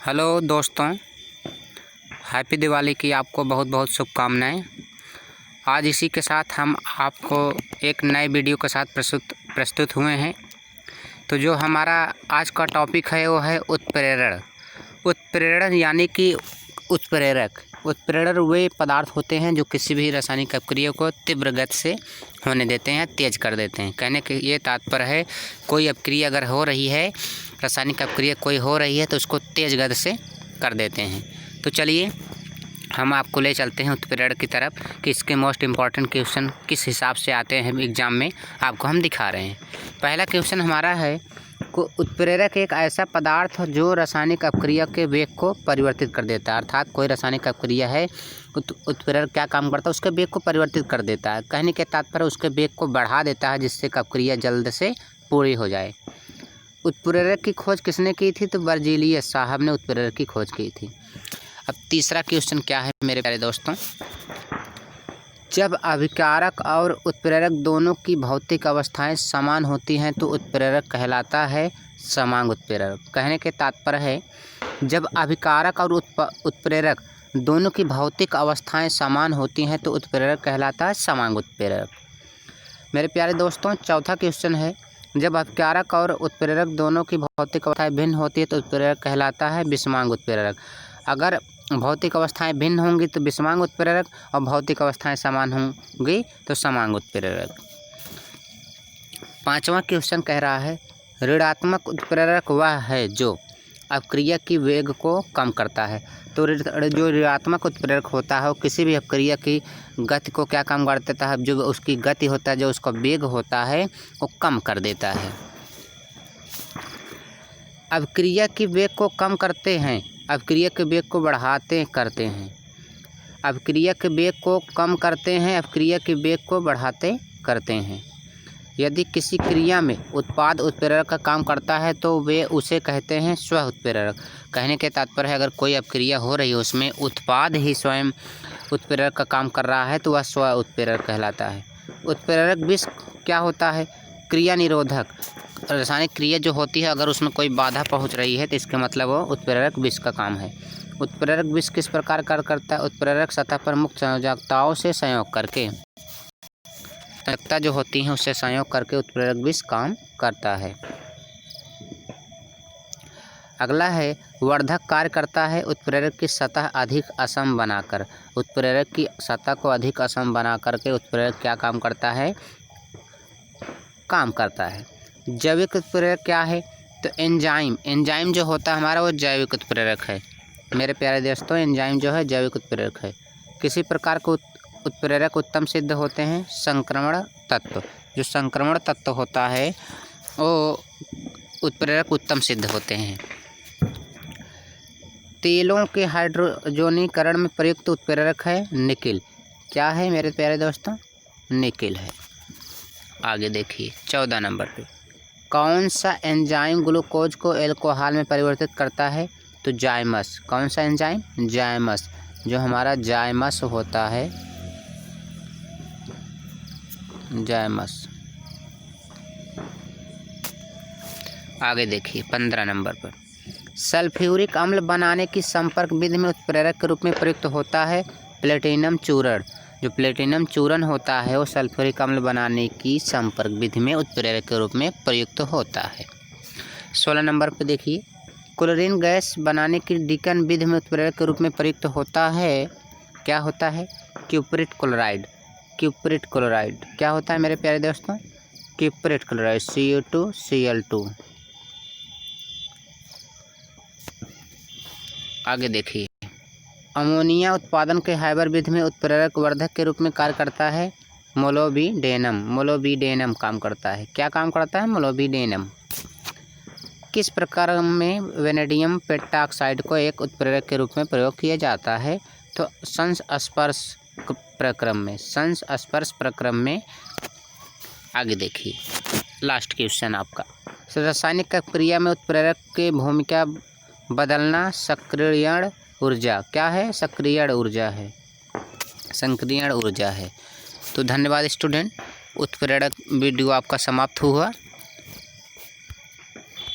Hello दोस्तों, happy Diwali की आपको बहुत बहुत शुभकामनाएं। आज इसी के साथ हम आपको एक नए वीडियो के साथ प्रस्तुत हुए हैं। तो जो हमारा आज का टॉपिक है वो है उत्प्रेरण। उत्प्रेरण यानी कि उत्प्रेरक वे पदार्थ होते हैं जो किसी भी रासायनिक अपक्रिया को तीव्र गति से होने देते हैं, तेज कर देते हैं। कहने के ये तात्पर्य है, कोई अपक्रिया अगर हो रही है, रासायनिक अपक्रिया कोई हो रही है तो उसको तेज गति से कर देते हैं। तो चलिए हम आपको ले चलते हैं उत्प्रेरण की तरफ कि इसके मोस्ट इम्पॉर्टेंट क्वेश्चन किस हिसाब से आते हैं एग्ज़ाम में, आपको हम दिखा रहे हैं। पहला क्वेश्चन हमारा है को उत्प्रेरक एक ऐसा पदार्थ जो रासायनिक अपक्रिया के वेग को परिवर्तित कर देता है। अर्थात कोई रासायनिक अपक्रिया है, उत्प्रेरक क्या काम करता है, उसके वेग को परिवर्तित कर देता है। कहने के तात्पर्य उसके वेग को बढ़ा देता है जिससे अपक्रिया जल्द से पूरी हो जाए। उत्प्रेरक की खोज किसने की थी? तो बर्जीलियस साहब ने उत्प्रेरक की खोज की थी। अब तीसरा क्वेश्चन क्या है मेरे प्यारे दोस्तों, जब अभिकारक और उत्प्रेरक दोनों की भौतिक अवस्थाएं समान होती हैं तो उत्प्रेरक कहलाता है समांग उत्प्रेरक। कहने के तात्पर्य है, जब अभिकारक और उत्प्रेरक दोनों की भौतिक अवस्थाएं समान होती हैं तो उत्प्रेरक कहलाता है समांग उत्प्रेरक। मेरे प्यारे दोस्तों, चौथा क्वेश्चन है, जब अभिकारक और उत्प्रेरक दोनों की भौतिक अवस्थाएं भिन्न होती है तो उत्प्रेरक कहलाता है विषमांग उत्प्रेरक। अगर भौतिक अवस्थाएं भिन्न होंगी तो विषमांग उत्प्रेरक और भौतिक अवस्थाएं समान होंगी तो समांग उत्प्रेरक। पांचवा क्वेश्चन कह रहा है, ऋणात्मक उत्प्रेरक वह है जो अपक्रिया की वेग को कम करता है। तो जो ऋणात्मक उत्प्रेरक होता है वो किसी भी अपक्रिया की गति को क्या कम कर देता है, जो उसकी गति होता है, जो उसका वेग होता है वो कम कर देता है। अपक्रिया की वेग को कम करते हैं, अपक्रिया के वेग को बढ़ाते करते हैं। अपक्रिया के वेग को कम करते हैं, अपक्रिया के वेग को बढ़ाते करते हैं। यदि किसी क्रिया में उत्पाद उत्प्रेरक का काम करता है तो वे उसे कहते हैं स्व उत्प्रेरक। कहने के तात्पर्य है, अगर कोई अपक्रिया हो रही है उसमें उत्पाद ही स्वयं उत्प्रेरक का काम कर रहा है तो वह स्व उत्प्रेरक कहलाता है। उत्प्रेरक विष क्या होता है? क्रिया निरोधक। रासायनिक क्रिया जो होती है अगर उसमें कोई बाधा पहुंच रही है तो इसका मतलब वो उत्प्रेरक विष का काम है। उत्प्रेरक विष किस प्रकार कार्य करता है? उत्प्रेरक सतह पर मुक्त संयोजकताओं से संयोग करके, संयोजकता जो होती है उससे संयोग करके उत्प्रेरक विष काम करता है। अगला है, वर्धक कार्य करता है उत्प्रेरक की सतह अधिक असम बनाकर। उत्प्रेरक की सतह को अधिक असम बना करके उत्प्रेरक क्या काम करता है? काम करता है। जैविक उत्प्रेरक क्या है? तो एंजाइम जो होता है हमारा वो जैविक उत्प्रेरक है। मेरे प्यारे दोस्तों, एंजाइम जो है जैविक उत्प्रेरक है। किसी प्रकार के उत्प्रेरक उत्तम सिद्ध होते हैं? संक्रमण तत्व। जो संक्रमण तत्व होता है वो उत्प्रेरक उत्तम सिद्ध होते हैं। तेलों के हाइड्रोजनीकरण में प्रयुक्त उत्प्रेरक है निकिल। क्या है मेरे प्यारे दोस्तों? निकिल है। आगे देखिए 14 नंबर पे, कौन सा एंजाइम ग्लूकोज को एल्कोहल में परिवर्तित करता है? तो जाइमस। कौन सा एंजाइम? जाइमस। जो हमारा जाइमस होता है, जाइमस। आगे देखिए 15 नंबर पर, सल्फ्यूरिक अम्ल बनाने की संपर्क विधि में उत्प्रेरक के रूप में प्रयुक्त होता है प्लेटिनम चूर्ण। जो प्लेटिनम चूर्ण होता है वो सल्फ्यूरिक अम्ल बनाने की संपर्क विधि में उत्प्रेरक के रूप में प्रयुक्त होता है। 16 नंबर पर देखिए, क्लोरीन गैस बनाने की डिकन विधि में उत्प्रेरक के रूप में प्रयुक्त होता है, क्या होता है? क्यूप्रिट क्लोराइड। क्यूप्रिट क्लोराइड क्या होता है मेरे प्यारे दोस्तों? क्यूप्रिट क्लोराइड CuO2Cl2। आगे देखिए, अमोनिया उत्पादन के हाइबर विधि में उत्प्रेरक वर्धक के रूप में कार्य करता है मोलोबिडेनम। मोलोबिडेनम काम करता है। क्या काम करता है? मोलोबिडेनम। किस प्रकार में वेनेडियम पेंटॉक्साइड को एक उत्प्रेरक के रूप में प्रयोग किया जाता है? तो संस्पर्श प्रक्रम में, संस्पर्श प्रक्रम में। आगे देखिए लास्ट क्वेश्चन आपका, रासायनिक क्रिया में उत्प्रेरक की भूमिका बदलना सक्रियण ऊर्जा। क्या है? सक्रियण ऊर्जा है, सक्रियण ऊर्जा है। तो धन्यवाद स्टूडेंट, उत्प्रेरक वीडियो आपका समाप्त हुआ।